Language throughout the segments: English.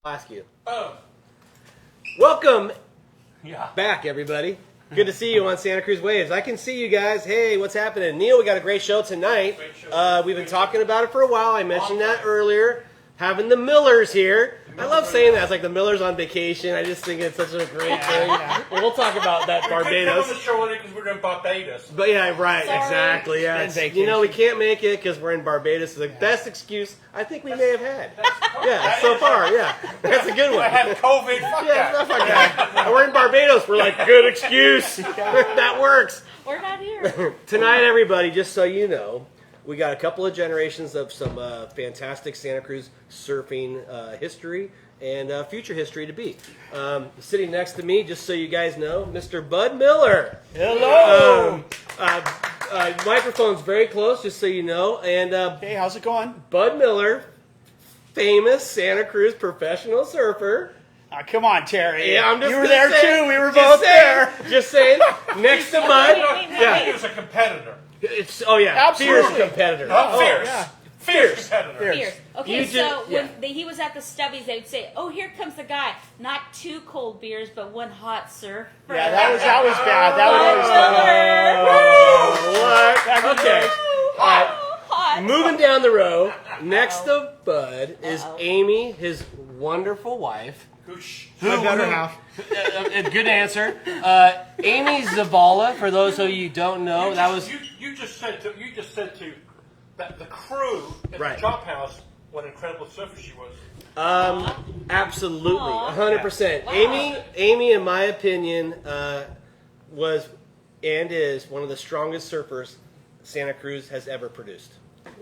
I'll ask you. Oh. Welcome Yeah. back, everybody. Good to see you on Santa Cruz Waves. I can see you guys. Hey, what's happening? Neil, we got a great show tonight. Great show. We've been talking about it for a while. I mentioned that earlier. Having the Millers here. I love saying that. It's like the Millers on vacation. I just think it's such a great thing. Well, we'll talk about that We couldn't come Barbados. on the show because we're in Barbados. But yeah, right, Sorry. exactly. Yeah, It's been you know, we vacation. can't make it because we're in Barbados. It's the best excuse I think we may have had. Yeah, that so is- far, yeah. That's a good I one. have COVID. Fuck Yeah, that. stuff like that. We're in Barbados. We're like, good excuse. That works. We're not here. Tonight, everybody, just so you know, we got a couple of generations of some fantastic Santa Cruz surfing history and future history to be. Sitting next to me, just so you guys know, Mr. Bud Miller. Hello. Microphone's very close, just so you know. And Hey, how's it going? Bud Miller, famous Santa Cruz professional surfer. Come on, Terry. Yeah, I'm just You were gonna there say- too. We were just both saying, there. Just saying. Next to Bud. He was a competitor. It's yeah, Absolutely. fierce competitor. Not fierce. yeah. Fierce competitor. Fierce. Fierce. Okay, You so just- yeah. when he was at the Stubbies, they'd say, "Oh, here comes the guy. Not two cold beers, but one hot surfer." Yeah, that was bad. That was What? Back in the Okay. days. All right. Hot. Moving down the row, next to Bud is Uh-oh. Amy, his wonderful wife. Goosh. my better half. Good answer. Amy Zavala, for those of you who don't know, that was You just said to that the crew at Right. the drop house what an incredible surfer she was. absolutely Aw. 100%. Wow. Amy, in my opinion, was and is one of the strongest surfers Santa Cruz has ever produced.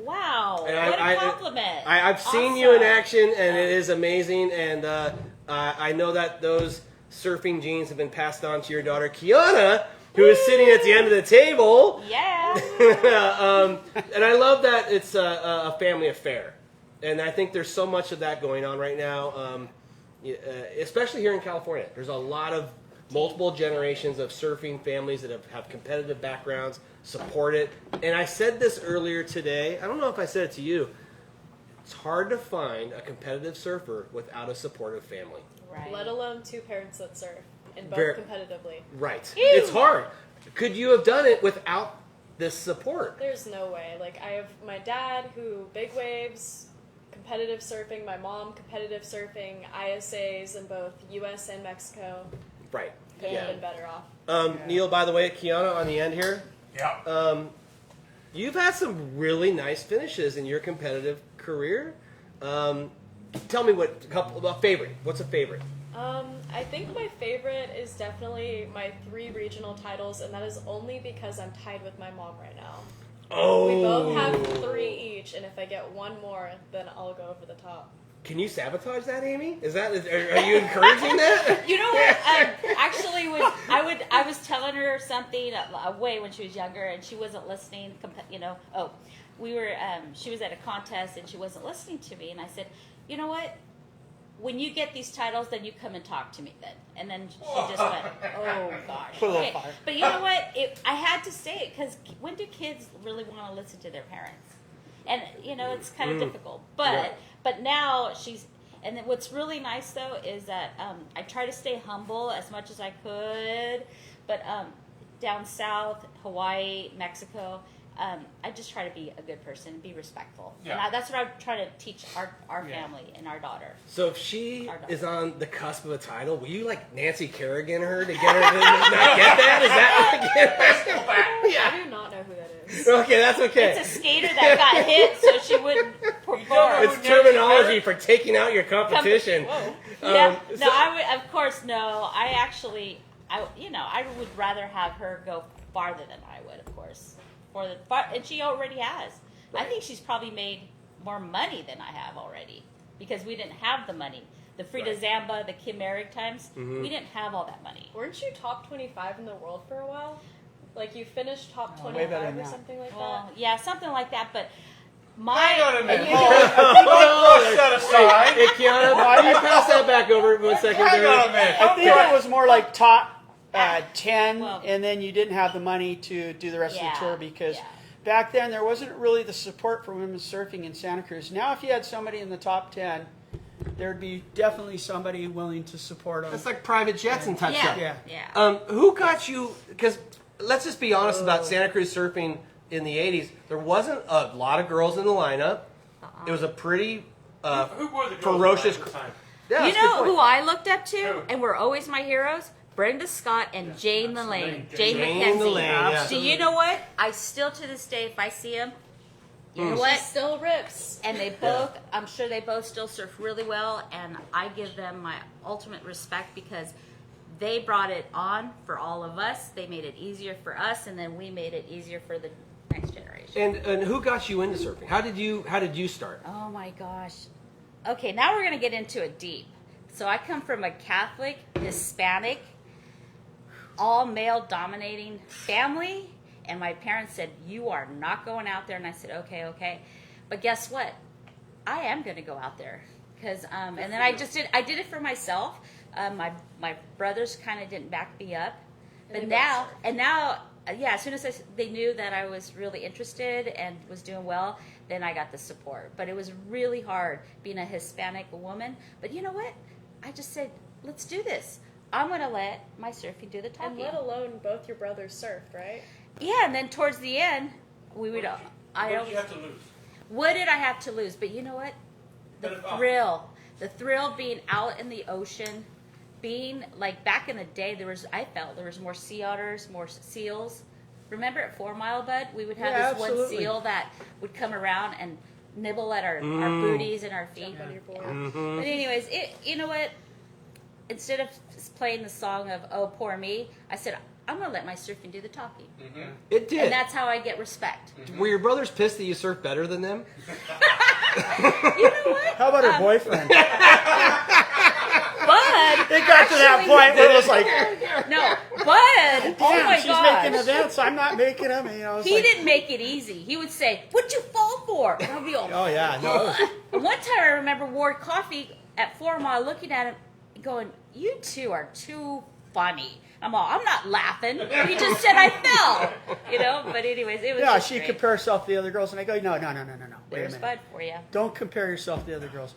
Wow, And what a compliment! I've seen you in Awesome. action, and it is amazing. And I know that those surfing genes have been passed on to your daughter, Keanna, who is sitting at the end of the table. Yeah. And I love that it's a family affair. And I think there's so much of that going on right now, especially here in California. There's a lot of multiple generations of surfing families that have competitive backgrounds, support it. And I said this earlier today. I don't know if I said it to you. It's hard to find a competitive surfer without a supportive family. Right. Let alone two parents that surf and both Very- competitively. Right. Ew. It's hard. Could you have done it without this support? There's no way. Like, I have my dad who big waves, competitive surfing, my mom competitive surfing, ISAs in both US and Mexico. Right. Couldn't Yeah. have been better off. Neil, by the way, Keanna on the end here. Yeah. You've had some really nice finishes in your competitive career. Tell me a favorite. What's a favorite? I think my favorite is definitely my 3 regional titles, and that is only because I'm tied with my mom right now. Oh, We both have 3 each, and if I get one more, then I'll go over the top. Can you sabotage that, Amy? Are you encouraging that? You know what? Actually, I was telling her something way when she was younger, and she wasn't listening. She was at a contest and she wasn't listening to me, and I said, you know what? When you get these titles, then you come and talk to me then. And then she just went, oh gosh. Put a little Okay. fire. But you know what? I had to say it because when do kids really want to listen to their parents? And it's kind of difficult. But now and then what's really nice though is that I try to stay humble as much as I could. But down south, Hawaii, Mexico, I just try to be a good person and be respectful. Yeah. And that's what I try to teach our family and our daughter. So if she Our daughter. is on the cusp of a title, will you like Nancy Kerrigan her to get her to not get that? Is that I do not know who that is. okay? That's okay. It's a skater that got hit so she wouldn't perform. It's terminology for taking out your competition. Yeah, so- I would, of course, no. I would rather have her go farther than I would, of course. And she already has. I think she's probably made more money than I have already because we didn't have the money. The Frida Right. Zamba, the Kim Merrick times, we didn't have all that money. Weren't you top 25 in the world for a while? Like, you finished top way better 25 than or that. something like Well, that? yeah, something like that. But Hang on a minute. you Hold know- on. Brush that aside. Hey, Keanna, can you pass that back over 1 second? Hang there? on a minute. I think it was more like top 10, Well- and then you didn't have the money to do the rest of Yeah, the tour because yeah. back then there wasn't really the support for women's surfing in Santa Cruz. Now, if you had somebody in the top 10, there'd be definitely somebody willing to support them. That's like private jets and type stuff. Yeah. Who got you? Because let's just be honest about Santa Cruz surfing in the '80s. There wasn't a lot of girls in the lineup. It was a pretty Who were the girls ferocious. at the time? Yeah, You that's a good know point. who I looked up to, Who? and were always my heroes? Brenda Scott and Jane the Lane. Jane Jane the McKenzie. Lane, yeah. Do you know what? I still to this day, if I see them, you know what? She still rips. And they both, I'm sure they both still surf really well, and I give them my ultimate respect because they brought it on for all of us. They made it easier for us, and then we made it easier for the next generation. And who got you into surfing? How did you start? Oh my gosh. Okay, now we're going to get into it deep. So I come from a Catholic, Hispanic, all male dominating family, and my parents said, "You are not going out there." And I said, okay. But guess what? I am going to go out there because and then I did it for myself. My brothers kind of didn't back me up. But now, as soon as they knew that I was really interested and was doing well, then I got the support. But it was really hard being a Hispanic woman. But you know what? I just said, let's do this. I'm going to let my surfing do the And talking. let alone both your brothers surfed, right? Yeah, and then towards the end, we would. What did you have to lose? What did I have to lose? But you know what? The thrill being out in the ocean, being like back in the day, I felt there was more sea otters, more seals. Remember at 4 Mile, Bud, we would have this one seal that would come around and nibble at our booties and our feet. Jump on your board. Mm-hmm. But anyways, you know what? Instead of playing the song of "Oh Poor Me," I said, I'm going to let my surfing do the talking. It did. And that's how I get respect. Were your brothers pissed that you surfed better than them? You know what? How about her boyfriend? Bud. It got to that point where it was like, No, Bud. Oh damn, my she's making gosh. events. I'm not making them. You know, it's He like, didn't make it easy. He would say, "What'd you fall for?" And I'd be all, oh yeah, no. And one time I remember Ward Coffee at 4 Mile looking at him going, "You two are too funny." I'm not laughing. He just said I fell. But anyways, it was Yeah, just she great. compare herself to the other girls, and I go, no. Wait a There's minute. Bud for you. Don't compare yourself to the other girls.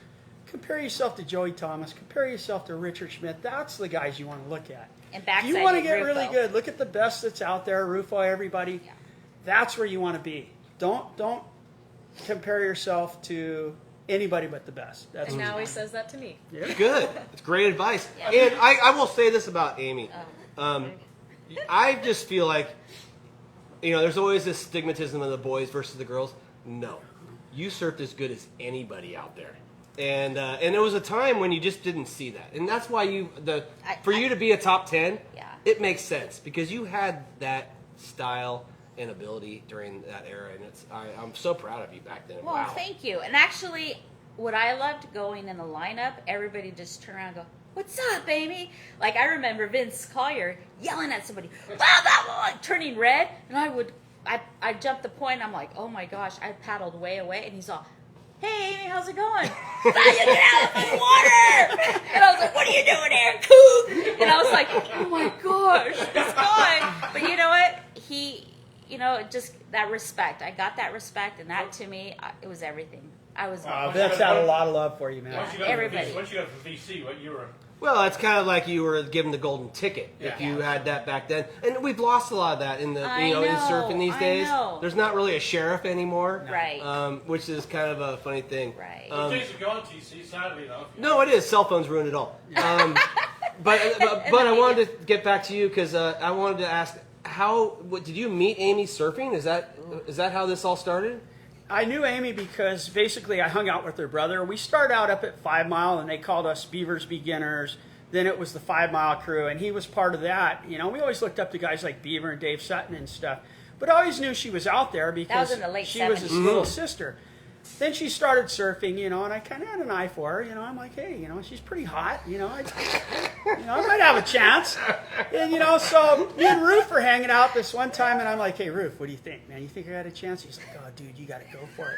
Compare yourself to Joey Thomas. Compare yourself to Richard Schmidt. That's the guys you want to look at. And If backside you want to is get Rufo. really good, look at the best that's out there, Rufo, everybody. Yeah. That's where you want to be. Don't compare yourself to anybody but the best. That's And now he says that to me. Good. It's great advice. Yeah. And I will say this about Amy. I just feel like, there's always this stigmatism of the boys versus the girls. No. You surfed as good as anybody out there. And there was a time when you just didn't see that. And that's why for you to be a top 10, Yeah. it makes sense. Because you had that style and ability during that era. And I'm so proud of you back then. Well, wow. thank you. And actually, what I loved going in the lineup, everybody just turn around and go, "What's up, Amy?" Like, I remember Vince Collier yelling at somebody, blah, blah, blah, like, turning red. And I jumped the point. I'm like, oh my gosh, I paddled way away. And he's all, "Hey, Amy, how's it going?" "Now you get out of the water." And I was like, "What are you doing here, Coop?" And I was like, oh my gosh, this guy. But you know what? Just that respect. I got that respect. And that, to me, it was everything. I was Vince had a lot of love for you, man. Once you got everybody. Once you got to VC, what you were. Well, it's kind of like you were given the golden ticket if you had that back then, and we've lost a lot of that in the I in know, surfing these I days. know. There's not really a sheriff anymore, Right. Which is kind of a funny thing. Right. Those days are gone, TC, sadly enough. No, it is. Cell phones ruined it all. But I wanted to get back to you because I wanted to ask did you meet Amy surfing? Is that how this all started? I knew Amy because basically I hung out with her brother. We started out up at 5 Mile, and they called us Beavers Beginners. Then it was the 5 Mile crew, and he was part of that. We always looked up to guys like Beaver and Dave Sutton and stuff. But I always knew she was out there because in the late she was his 70s. little sister. Then she started surfing, and I kind of had an eye for her. I'm like, hey, she's pretty hot. I might have a chance. And, so me and Roof were hanging out this one time, and I'm like, hey, Roof, what do you think, man? You think I got a chance? He's like, oh, dude, you got to go for it.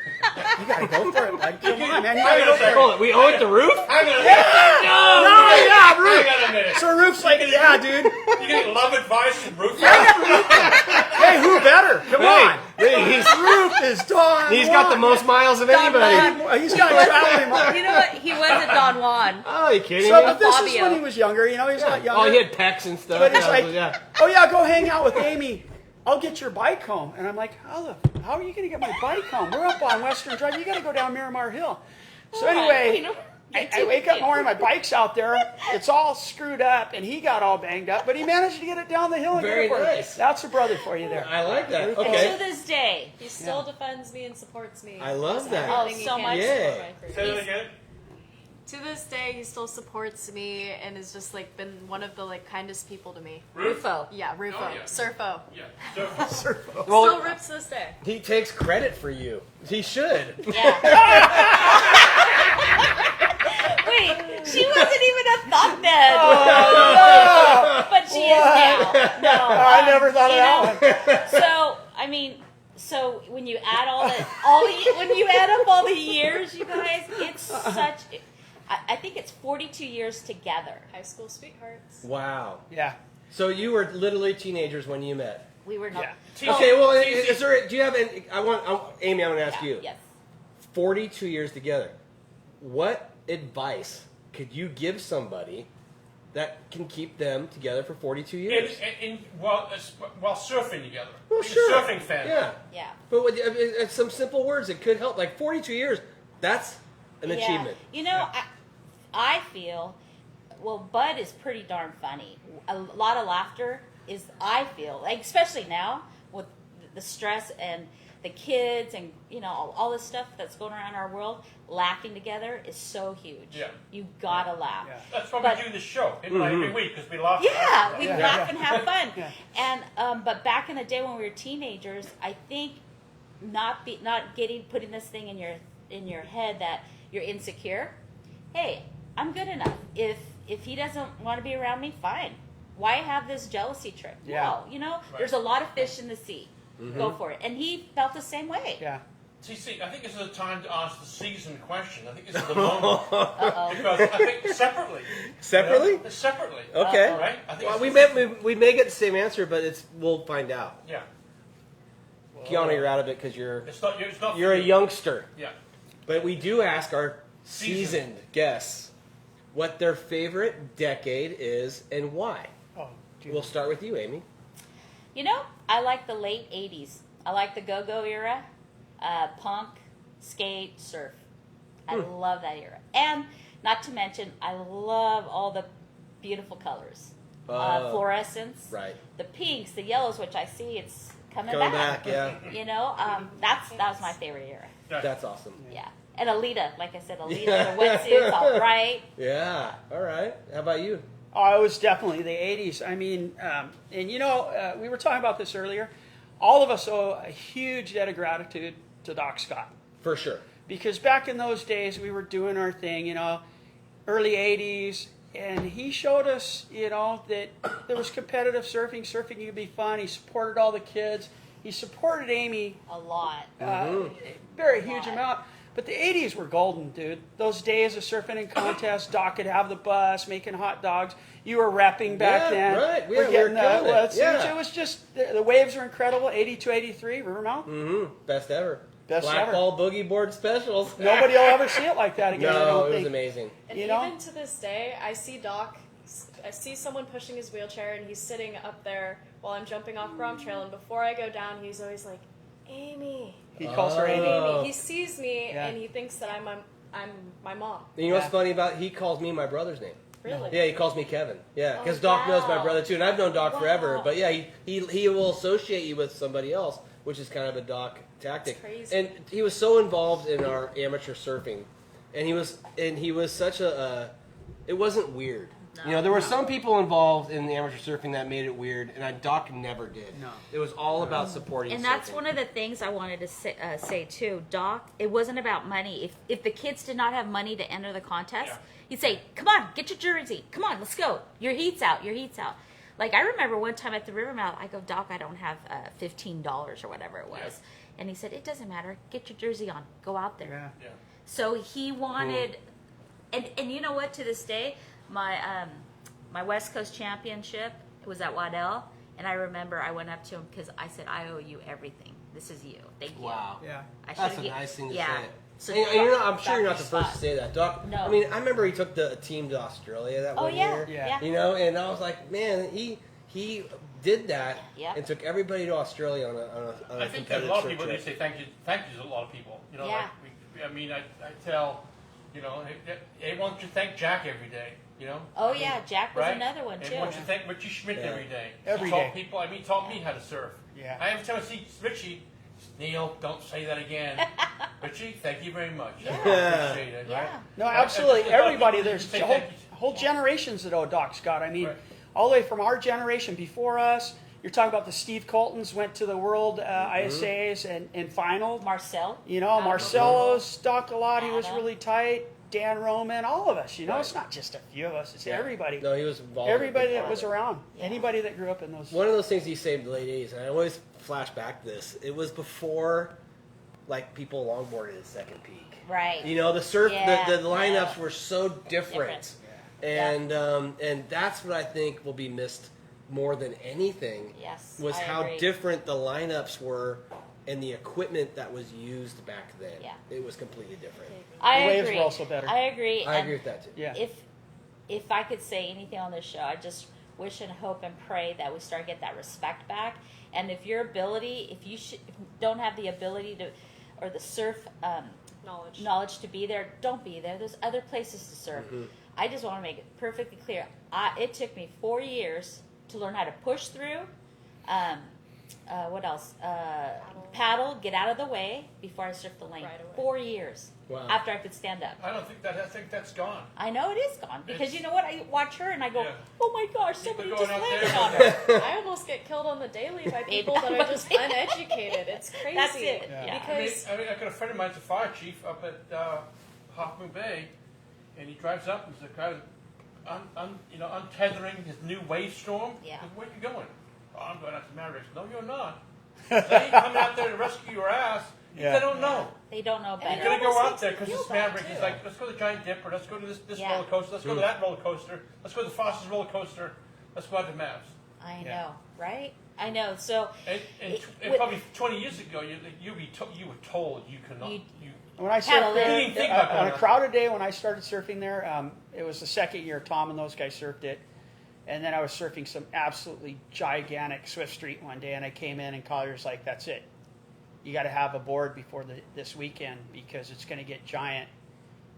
You got to go for it, bud. Come on, man. You got to go for it. Hold it. We owe it to Roof? Hang on a minute. Yeah, Roof. Hang on a minute. So Roof's like, yeah, dude. You get love advice from Rufus? Hey, who better? Come on. Hey, Roof is Don. He's got the most miles of anybody. He's got traveling miles. You know what? He wasn't Don Juan. Oh, you kidding So, me? but this is Fabio. when he was younger. You know, he's not younger. Oh, he had pecs and stuff. But it's like, yeah. oh yeah, go hang out with Amy. I'll get your bike home. And I'm like, how are you going to get my bike home? We're up on Western Drive. You got to go down Miramar Hill. So anyway, You know, I wake up in the morning, my bike's out there. It's all screwed up, and he got all banged up, but he managed to get it down the hill. And Very get it for me. nice. That's a brother for you there. I like that. And to Okay. this day, He still defends me and supports me. I love that. Oh, Everything he so can much. to support Yeah. my career. Say that again. To this day, he still supports me and has just like been one of the like kindest people to me. Rufo. Yeah, Rufo, Oh, yeah. Surfo. Yeah. So, Still rips this day. He takes credit for you. He should. Yeah. Wait, she wasn't even a thought then. But she is now. No. I never thought of that one. So I mean, so when you add when you add up all the years, you guys, it's such. I think it's 42 years together. High school sweethearts. Wow. Yeah. So you were literally teenagers when you met. We were not. Yeah. Okay. Well, is there? Do you have? Any, Amy. I'm going to ask you. Yes. 42 years together. What advice could you give somebody that can keep them together for 42 years? while surfing together. Well, Being sure. a surfing fan. Yeah. But with some simple words that could help. Like 42 years, that's an achievement. You know, I feel, well, Bud is pretty darn funny. A lot of laughter is, I feel, like, especially now with the stress and the kids and, you know, all this stuff that's going around our world, laughing together is so huge. Yeah. You gotta laugh. Yeah. That's why But- we do this show every week because we laugh. Yeah, we Yeah. laugh and have fun. Yeah. And but back in the day when we were teenagers, I think putting this thing in your head that you're insecure. Hey, I'm good enough. If he doesn't want to be around me, fine. Why have this jealousy trip? Yeah. No, you know, there's a lot of fish in the sea. Go for it. And he felt the same way. Yeah. See, I think this is the time to ask the seasoned question. I think this is the moment. Uh-oh. Because I think separately. Separately? You know, separately. Okay. All right? I think Well, it's- we may get the same answer, but we'll find out. Yeah. Keanna, you're out of it because you're It's not you're a for you. youngster. Yeah. But we do ask our Seasoned. seasoned guests what their favorite decade is and why. Oh, dude. We'll start with you, Amy. You know, I like the late 80s. I like the go-go era, punk, skate, surf. I love that era. And not to mention, I love all the beautiful colors. Fluorescence, Right. the pinks, the yellows, which I see it's coming Coming back. back, yeah. You know, that was my favorite era. That's awesome. Yeah. And Alita, like I said, Alita, the wetsuits, all bright. Yeah. All right. How about you? Oh, it was definitely the 80s. I mean, and you know, we were talking about this earlier. All of us owe a huge debt of gratitude to Doc Scott. For sure. Because back in those days, we were doing our thing, you know, early 80s, and he showed us, you know, that there was competitive surfing. Surfing could be fun. He supported all the kids. He supported Amy A lot. very huge amount. But the 80s were golden, dude. Those days of surfing in contests, Doc could have the bus, making hot dogs. You were repping back Yeah, then. right. We're Yeah, we getting were killing it. wetsuits. Yeah. It was just, the waves were incredible. 82, 83, Rivermount. Mm-hmm. Best ever. Best ever. Blackball boogie board specials. Nobody will ever see it like that again, I No, don't it was think. amazing. And You know? even to this day, I see someone pushing his wheelchair and he's sitting up there while I'm jumping off Grom Trail, and before I go down, he's always like, Amy. He calls her Amy. Oh. He sees me Yeah. and he thinks that I'm my mom. And you know what's Yeah. funny about? He calls me my brother's name. Really? Yeah, he calls me Kevin. Yeah, because Oh, Doc knows my wow. brother too, and I've known Doc forever. Wow. But yeah, he will associate you with somebody else, which is kind of a Doc tactic. That's crazy. And he was so involved in our amateur surfing, and he was such a. It wasn't weird. You know, there were some people involved in the amateur surfing that made it weird, and Doc never did. No. It was all about supporting. And that's surfing. one of the things I wanted to say too. Doc, it wasn't about money. If the kids did not have money to enter the contest, Yeah. he'd say, "Come on, get your jersey. Come on, let's go. Your heat's out. Your heat's out." Like I remember one time at the Rivermouth, I go, "Doc, I don't have $15 or whatever it was," Yeah. and he said, "It doesn't matter. Get your jersey on. Go out there." Yeah. Yeah. So he wanted, and you know what? To this day, my West Coast championship was at Waddell, and I remember I went up to him because I said, "I owe you everything. This is you. Thank you. Wow. Yeah. I That's a should've nice thing to yeah. say. So And you're not, I'm sure you're not the Doc's first to spot. say that, Doc. No. I mean, I remember he took the team to Australia that Oh one yeah. year. Yeah. You know, and I was like, man, he did that Yep. and took everybody to Australia on a I think that a competitive lot of surf people, they trip. say thank you to a lot of people. You know, Yeah. like I mean, I tell, you know, hey, why don't you thank Jack every day? You know? Oh I mean, yeah, Jack was right? another one too. And why don't you thank Richie Schmidt Yeah. every day? Every he taught day. people. I mean, he taught me how to surf. Yeah. I every time I see Richie, Neil, don't say that again. Richie, thank you very much. I appreciate it. Yeah. Right? No, I absolutely. just thought Everybody, people there's should say whole, thank you. whole generations that owe Doc Scott. I mean, Right. all the way from our generation before us. You're talking about the Steve Coltons went to the World ISAs and final. Marcel. You know, Marcelo's Doc a lot. He was Adam. really tight. Dan Roman, all of us. You know, Right. it's not just a few of us. It's Yeah. everybody. No, he was involved. in a Everybody big that part was of it. around. Yeah. Anybody that grew up in those. One of those things he saved in the late 80s, and I always flash back to this. It was before, like, people longboarded at Second Peak. Right. You know, the surf, Yeah, the lineups yeah. were so different. And that's what I think will be missed more than anything. Yes, was I how agree. different the lineups were and the equipment that was used back then. Yeah. It was completely different. I The waves agree. were also better. I agree. I and agree with that too. Yeah. If I could say anything on this show, I just wish and hope and pray that we start to get that respect back. And if your ability, if you don't have the ability to, or the surf knowledge to be there, don't be there. There's other places to surf. Mm-hmm. I just want to make it perfectly clear. It took me 4 years to learn how to push through. What else? Paddle, get out of the way before I surfed the lane. Right away. 4 years Wow. after I could stand up. I think that's gone. I know it is gone because It's- you know what? I watch her and I go, Yeah. "Oh my gosh, People somebody going just out landed there on with her." I almost get killed on the daily by Maybe people that I'm are about just to say- uneducated. It's crazy. That's it. Yeah. Yeah. Because I got a friend of mine, the fire chief up at Hoffman Bay, and he drives up and there's a guy, untethering his new wave storm. Yeah. He goes, "Where are you going?" "Oh, I'm going out to Mavericks." "No, you're not. They ain't coming out there to rescue your ass. Yeah. They don't know. They don't know And You're better. gonna go almost out makes there me because feel this bad, Maverick is too. like, let's go to the Giant Dipper, let's go to this Yeah. roller coaster, let's go to that roller coaster, let's go to the fastest roller coaster, let's go out to Mavs. I Yeah. know, right? I know. So And with- probably 20 years ago, you were told you cannot. You- When I Paddle surfed in. there, You didn't think about on a that. crowded day when I started surfing there, it was the second year Tom and those guys surfed it. And then I was surfing some absolutely gigantic Swift Street one day, and I came in and Collier's like, "That's it. You got to have a board before this weekend because it's going to get giant,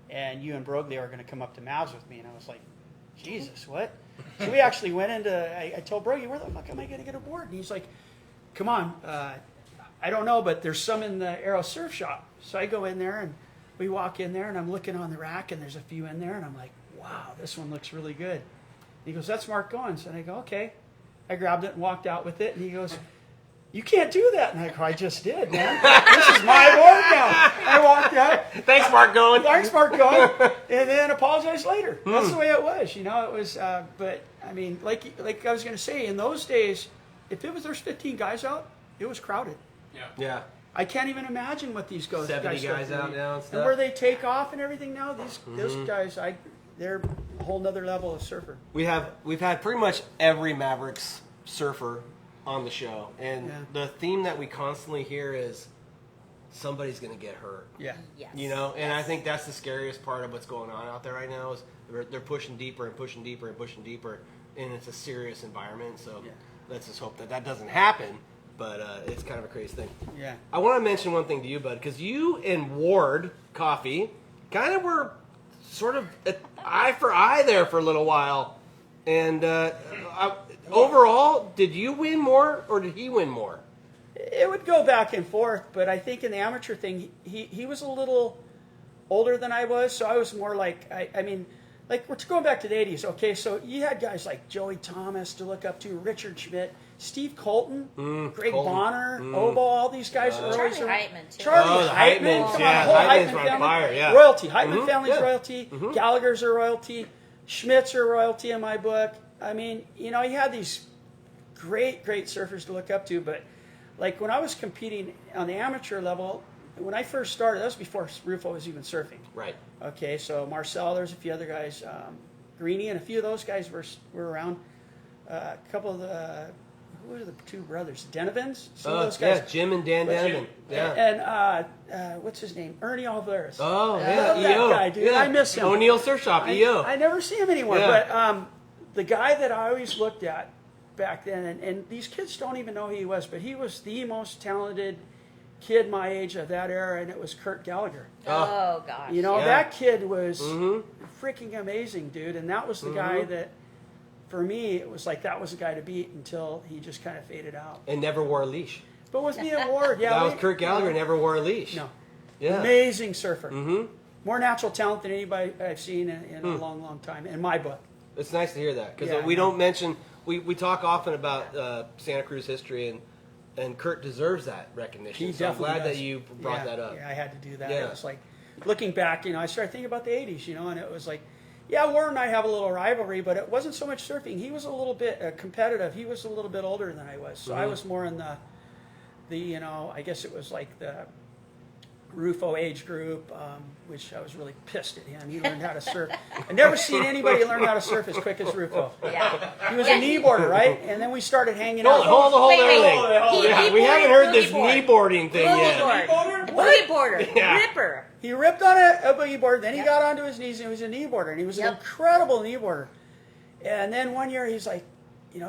and you and Broglie are going to come up to Mavs with me." And I was like, "Jesus, what?" So we actually went into. I told Broglie, "Where the fuck am I going to get a board?" And he's like, "Come on, I don't know, but there's some in the Aero Surf Shop." So I go in there and we walk in there, and I'm looking on the rack, and there's a few in there, and I'm like, "Wow, this one looks really good." He goes, "That's Mark Goins." And I go, "Okay." I grabbed it and walked out with it, and he goes, "You can't do that." And I go, "I just did, man. This is my board now." I walked out. Thanks, Mark Goin. Thanks, Mark Goin. And then apologized later. That's the way it was, you know. It was, but I mean, like I was going to say, in those days, if there's 15 guys out, it was crowded. Yeah. I can't even imagine what these guys 70 go guys through. out now and stuff. And where they take off and everything now, those guys, they're a whole nother level of surfer. We've had pretty much every Mavericks surfer on the show, and Yeah. the theme that we constantly hear is somebody's going to get hurt. Yeah. yes, You know, and I think that's the scariest part of what's going on out there right now is they're pushing deeper and pushing deeper and pushing deeper, and it's a serious environment. So Yeah. let's just hope that doesn't happen. But it's kind of a crazy thing. Yeah. I want to mention one thing to you, bud, because you and Ward Coffee kind of were sort of eye for eye there for a little while. And overall, did you win more or did he win more? It would go back and forth, but I think in the amateur thing, he was a little older than I was, so I was more like, I mean, like we're going back to the 80s. Okay, so you had guys like Joey Thomas to look up to, Richard Schmidt, Steve Colton, Greg Colton. Bonner, Obo, all these guys. Charlie Heitman too. Charlie Oh, the Heitman, Heitmans, come yeah, on, the whole Heitmans Heitman were on family, fire, yeah. royalty. Heitman family's yeah. royalty. Gallagher's a royalty. Schmidt's are royalty in my book. I mean, you know, you had these great surfers to look up to, but like when I was competing on the amateur level, when I first started, that was before Rufo was even surfing. Right. Okay, so Marcel, there's a few other guys, Greeny, and a few of those guys were around. A couple of the who are the two brothers? Denovans? Some of Oh, those guys. yeah, Jim and Dan Donovan. Yeah. And what's his name? Ernie Alvarez. Oh, I yeah, love that EO. guy, dude. Yeah. I miss him. O'Neill Surf Shop, EO. I never see him anymore. Yeah. But the guy that I always looked at back then, and these kids don't even know who he was, but he was the most talented kid my age of that era, and it was Kurt Gallagher. Oh gosh. You know, Yeah. that kid was Mhm. freaking amazing, dude. And that was the guy Mm-hmm. that, for me, it was like that was the guy to beat until he just kind of faded out. And never wore a leash. But with me at Ward, yeah. That was we- Kurt Gallagher, never wore a leash. No. Yeah. Amazing surfer. Mm-hmm. More natural talent than anybody I've seen in a long, long time, in my book. It's nice to hear that because Yeah, we I know. don't mention we talk often about Santa Cruz history and Kurt deserves that recognition. He So I'm definitely glad does. that you brought that up. Yeah, I had to do that. Yeah. It was like, looking back, I started thinking about the 80s, and it was like, yeah, Warren and I have a little rivalry, but it wasn't so much surfing. He was a little bit competitive. He was a little bit older than I was. So I was more in the I guess it was like the Rufo age group, which I was really pissed at him. He learned how to surf. I've never seen anybody learn how to surf as quick as Rufo. Yeah. He was Yeah, a kneeboarder, right? And then we started hanging Hold out. on Wait, everything. wait. Yeah, He we haven't heard this boogie knee board. boarding thing Boogie yet. board. Boogie boarder. Yeah. Ripper. He ripped on a boogie board, then he Yep. got onto his knees, and he was a kneeboarder, and he was an Yep. incredible kneeboarder. And then one year he's like,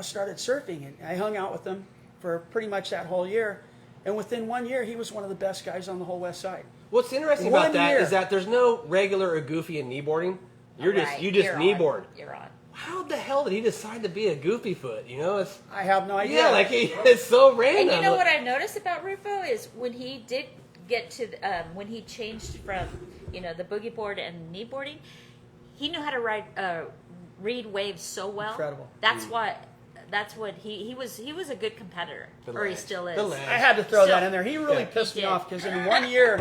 started surfing, and I hung out with him for pretty much that whole year. And within 1 year, he was one of the best guys on the whole West Side. What's interesting One about that year. is that there's no regular or goofy in kneeboarding. You Right, just you're kneeboard. on. You're on. How the hell did he decide to be a goofy foot? It's I have no idea. yeah, like it's so random. And you know what I noticed about Rufo is when he did get to when he changed from the boogie board and knee boarding, he knew how to read waves so well. Incredible. That's what he was a good competitor, The or he ledge. still is. The ledge. I had to throw So- that in there. He really Yeah. pissed He me did. off because in 1 year,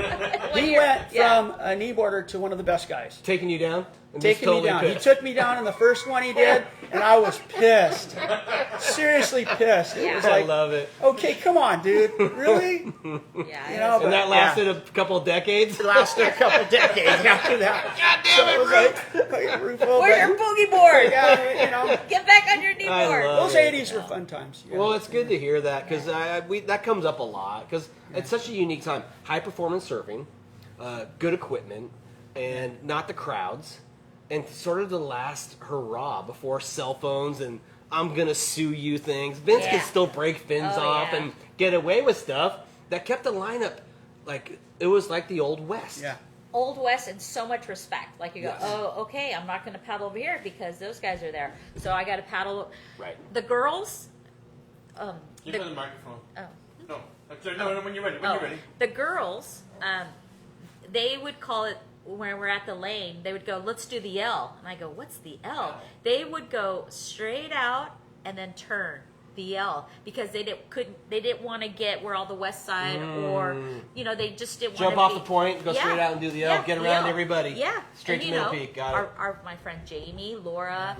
he went from a kneeboarder to one of the best guys. Taking you down? And just Taking me totally down. pissed. He took me down in the first one he did, and I was pissed. Seriously pissed. It Yeah. was I like, love it. okay, come on, dude. Really? Yeah, You know, And that but, lasted a couple of decades. It lasted a couple decades after that. God damn it, Roof. Like, Rufo, where's your boogie board? yeah, Get back on your knee I board. love those it. 80s were fun times. Yeah. Well, it's good to hear that because that comes up a lot because it's such a unique time. High performance surfing, good equipment, and not the crowds, and sort of the last hurrah before cell phones and I'm gonna sue you things. Vince Yeah. could still break fins Oh, off yeah. and get away with stuff that kept the lineup like it was like the old West. Yeah. Old West and so much respect. Like you go, Yes. oh, okay, I'm not going to paddle over here because those guys are there. So I got to paddle. Right. The girls. Give the, me the microphone. oh, No. No, when you're ready. When oh, you're ready. the girls, they would call it when we're at the lane. They would go, let's do the L, and I go, what's the L? They would go straight out and then turn the L because they didn't want to get where all the West Side or they just didn't Jump want off the point, go straight out and do the L, get the around L. everybody. Yeah, Straight and, to you Middle know, Peak. Got it. our my friend Jamie, Laura,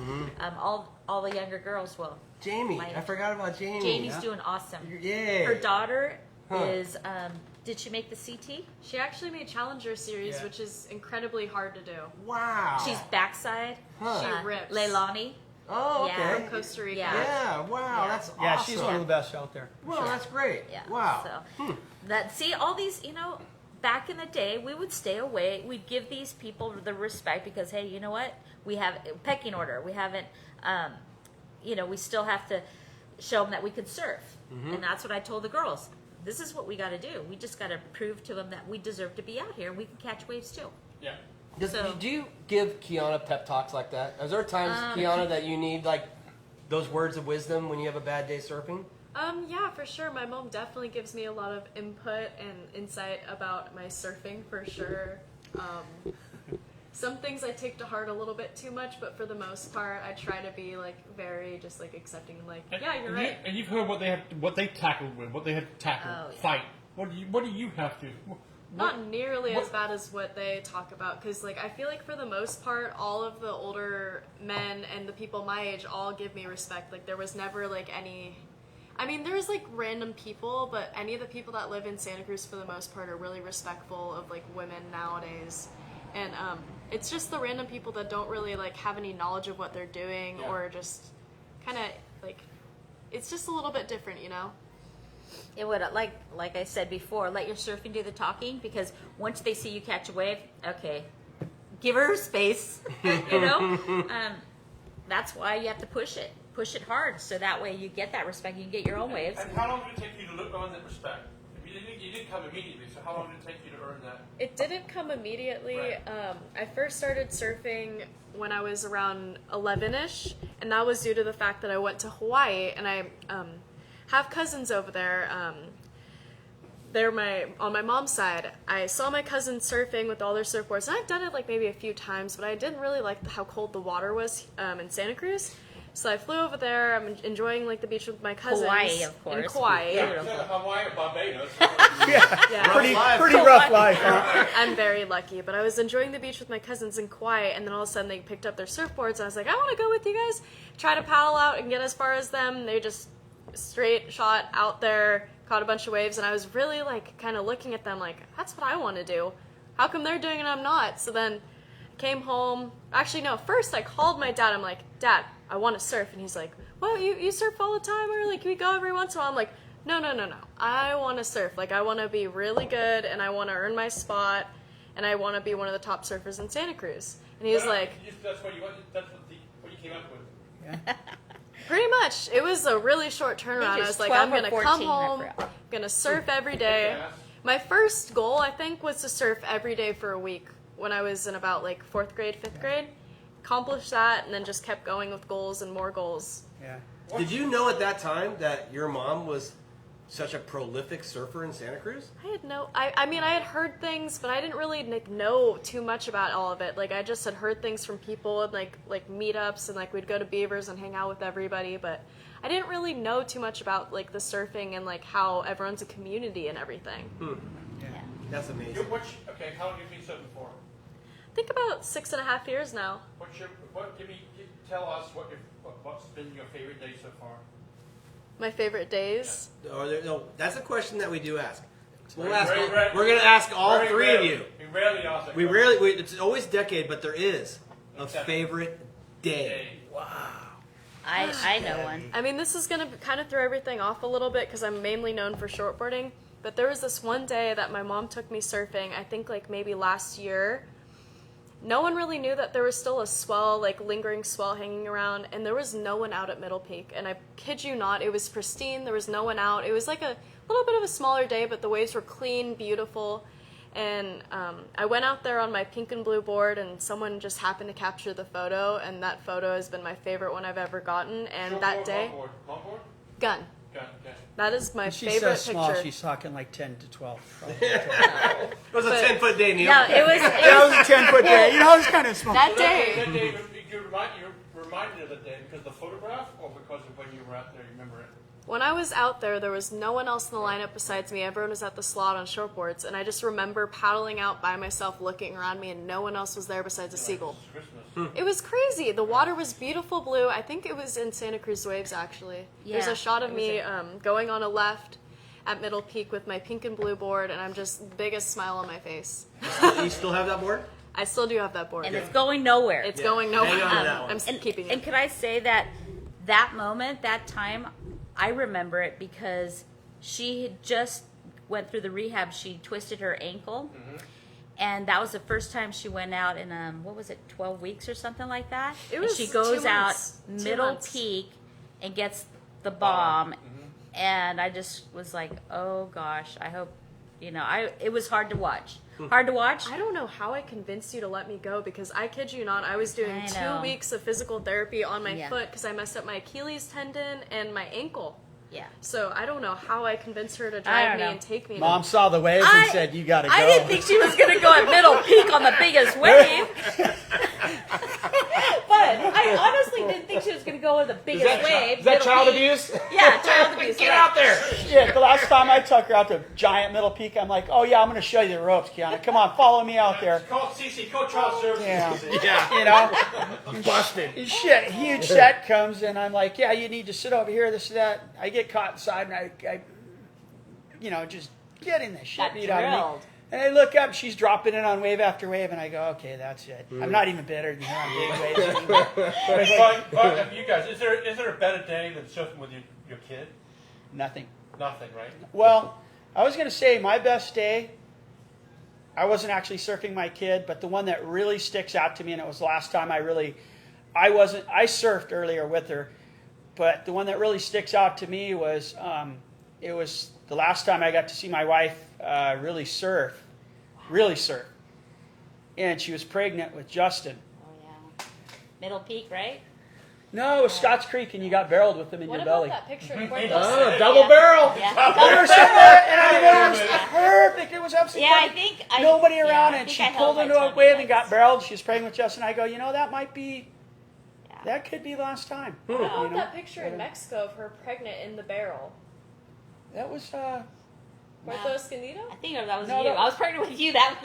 all the younger girls. Well, Jamie, my- I forgot about Jamie. Jamie's doing awesome. Yeah. Her daughter Huh. is. Did she make the CT? She actually made Challenger Series, Yeah. which is incredibly hard to do. Wow. She's backside. Huh. She rips. Leilani. Oh, okay. Yeah. From Costa Rica. Yeah. Yeah, wow, Yeah. that's awesome. Yeah, she's one of the best out there. Well, that's great. Yeah. Wow. So all these, back in the day, we would stay away. We'd give these people the respect because, hey, you know what? We have a pecking order. We haven't, we still have to show them that we could surf. And that's what I told the girls. This is what we got to do. We just got to prove to them that we deserve to be out here and we can catch waves too. Yeah. Do you give Keanna pep talks like that? Is there times, Keanna, that you need like those words of wisdom when you have a bad day surfing? Yeah, for sure. My mom definitely gives me a lot of input and insight about my surfing, for sure. Some things I take to heart a little bit too much, but for the most part, I try to be very just accepting. Yeah, you're right. And you've heard what they tackled with, what they had to tackle, Oh, yeah. fight. What do you have to? Not nearly what- as bad as what they talk about, because I feel like for the most part, all of the older men and the people my age all give me respect. There was never any. I mean, there's random people, but any of the people that live in Santa Cruz for the most part are really respectful of women nowadays, and it's just the random people that don't really have any knowledge of what they're doing Yeah. or just kind of it's just a little bit different, you know. It would, like I said before, let your surfing do the talking, because once they see you catch a wave, okay, give her space, you know. That's why you have to push it hard, so that way you get that respect. You can get your own waves. And how long did it take you to earn that respect? You didn't come immediately, so how long did it take you to earn that? It didn't come immediately. Right. I first started surfing when I was around 11-ish, and that was due to the fact that I went to Hawaii, and I have cousins over there. They're on my mom's side. I saw my cousins surfing with all their surfboards, and I've done it like maybe a few times, but I didn't really like how cold the water was in Santa Cruz. So I flew over there. I'm enjoying like the beach with my cousins. Hawaii, of course. In Kauai. Hawaii or Barbados. Yeah. Pretty life. rough life, huh? I'm very lucky, but I was enjoying the beach with my cousins in Kauai, and then all of a sudden they picked up their surfboards, and I was like, I want to go with you guys. Try to paddle out and get as far as them. They just straight shot out there, caught a bunch of waves, and I was really like kind of looking at them like, that's what I want to do. How come they're doing it and I'm not? So then I came home. Actually, no, first I called my dad. I'm like, Dad, I want to surf. And he's like, well, you surf all the time, or like we go every once in a while. I'm like, no. I want to surf. Like, I want to be really good, and I want to earn my spot, and I want to be one of the top surfers in Santa Cruz. And he was like, that's what you came up with. Yeah. pretty much. It was a really short turnaround. I was like, I'm going to come home, I'm going to surf every day. My first goal, I think, was to surf every day for a week when I was in about like 4th grade, 5th grade. Accomplished that, and then just kept going with goals and more goals. Yeah. Did you know at that time that your mom was such a prolific surfer in Santa Cruz? I had I mean, I had heard things, but I didn't really like know too much about all of it. Like, I just had heard things from people and like meetups, and like we'd go to Beavers and hang out with everybody, but I didn't really know too much about like the surfing and like how everyone's a community and everything. Yeah. That's amazing. Okay, how long have you been surfing for? I think about 6.5 years now. Tell us what's been your favorite day so far? My favorite days. No, that's a question that we do ask. We're Very going to ask all three of you. We rarely ask that We question. rarely. It's always decade, but there is a Exactly. favorite day. I know one. I mean, this is going to kind of throw everything off a little bit because I'm mainly known for shortboarding. But there was this one day that my mom took me surfing, I think like maybe last year. No one really knew that there was still a swell, like lingering swell hanging around, and there was no one out at Middle Peak. And I kid you not, it was pristine. There was no one out. It was like a little bit of a smaller day, but the waves were clean, beautiful. And I went out there on my pink and blue board, and someone just happened to capture the photo, and that photo has been my favorite one I've ever gotten. And Short that board, day, longboard? gun. Gun, okay. That is my She favorite says small. picture. She's talking like 10 to 12. Probably. It was a But- 10-foot day, Neil. No, it was That was a 10-foot day. You know, it's kind of small. That day, That day, you reminded me of that day because of the photograph, or because of when you were out there, you remember it? when I was out there was no one else in the lineup besides me. Everyone was at the slot on shortboards, and I just remember paddling out by myself, looking around me, and no one else was there besides a seagull. It's Christmas. It was crazy. The water was beautiful blue. I think it was in Santa Cruz Waves, actually. There's Yeah, a shot of it was me it. going on a left at Middle Peak with my pink and blue board, and I'm just biggest smile on my face. You still have that board? I still do have that board. and it's going nowhere. It's Yeah. going nowhere. Hang on to that one. I'm keeping it. And could I say that moment, that time, I remember it because she had just went through the rehab. She twisted her ankle, and that was the first time she went out in 12 weeks or something like that. It was and she goes 2 out months. 2 Middle months. Peak and gets the bomb, and I just was like, oh gosh, I hope, it was hard to watch. Hard to watch. I don't know how I convinced you to let me go, because I kid you not, I was doing I 2 know. weeks of physical therapy on my Yeah. foot because I messed up my Achilles tendon and my ankle. Yeah. So I don't know how I convenced her to I drive don't me know. and take me. Mom saw the waves and said, "You got to go." I didn't think she was going to go at Middle Peak on the biggest wave. But I honestly didn't think she was going to go with the biggest wave. Is that Middle child Peak. abuse? Yeah, child abuse. Get out there! Shit, the last time I took her out to giant Middle Peak, I'm like, "Oh yeah, I'm going to show you the ropes, Keanna. Come on, follow me out there." Call CC, call Charles Services. Yeah. Yeah. You know, Busted. shit, huge set comes, and I'm like, "Yeah, you need to sit over here, this, that." I get caught inside, and I just getting the shit Got beat out of drilled. me. And I look up, she's dropping it on wave after wave, and I go, "Okay, that's it. I'm not even better than her on big waves anymore." But you guys, is there a better day than surfing with Your kid? Nothing. Nothing, right? Well, I was going to say my best day, I wasn't actually surfing my kid, but the one that really sticks out to me, and it was the last time I surfed earlier with her, but the one that really sticks out to me was, it was the last time I got to see my wife really surf. And she was pregnant with Justin. Oh yeah. Middle Peak, right? No, it was Scotts Creek, and you got barreled with them in What your about belly. that picture in Puerto Oh, Rico? double barrel. We were Yeah. sitting there, and I mean, it was perfect. It was absolutely Yeah, I perfect. think Nobody around, I and think she I held pulled my into a tummy wave and legs. got barreled. She was pregnant with Justin. I go, that might be, Yeah. that could be the last time. What about You know? that picture in Mexico of her pregnant in the barrel? That was, Puerto Escondido? I think that was No, you. no. I was pregnant with you that